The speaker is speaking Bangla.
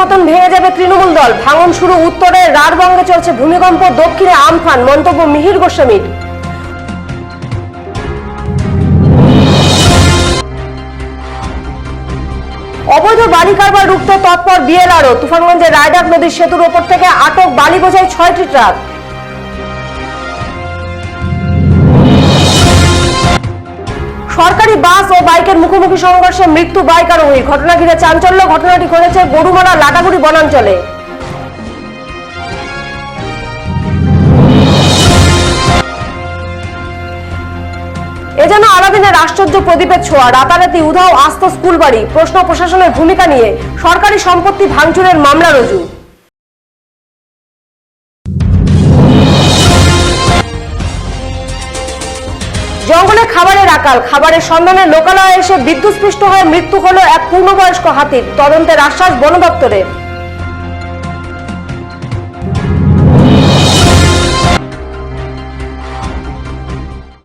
পতন ভেঙে যাবে তৃণমূল দল। ভাঙন শুরু উত্তরে, রাঢ়বঙ্গে চলছে ভূমিকম্প, দক্ষিণে আমফান, মন্তব্য মিহির গোস্বামীর। অবৈধ বালি কারবার রুখতে তৎপর বিএলআরও। তুফানগঞ্জের রায়ডাক নদীর সেতুর ওপর থেকে আটক বালি বোঝাই 6টি ট্রাক। সরকারি বাস ও বাইকের মুখোমুখি সংঘর্ষে মৃত্যু বাইক আরোহী। ঘটনা ঘিরে চাঞ্চল্য। ঘটনাটি ঘটেছে গরুমারা লাটাগুড়ি বনাঞ্চলে। এ যেন আলাদিনের আশ্চর্য প্রদীপের ছোঁয়া। রাতারাতি উধাও আস্ত স্কুল বাড়ি। প্রশ্ন প্রশাসনের ভূমিকা নিয়ে। সরকারি সম্পত্তি ভাঙচুরের মামলা রুজু। জঙ্গলে খাবারের আকাল। খাবারের সন্ধানে লোকালয়ে এসে বিদ্যুৎস্পৃষ্ট হয়ে মৃত্যু হলো এক পূর্ণবয়স্ক হাতির। তদন্তের আশ্বাস বন দপ্তরের।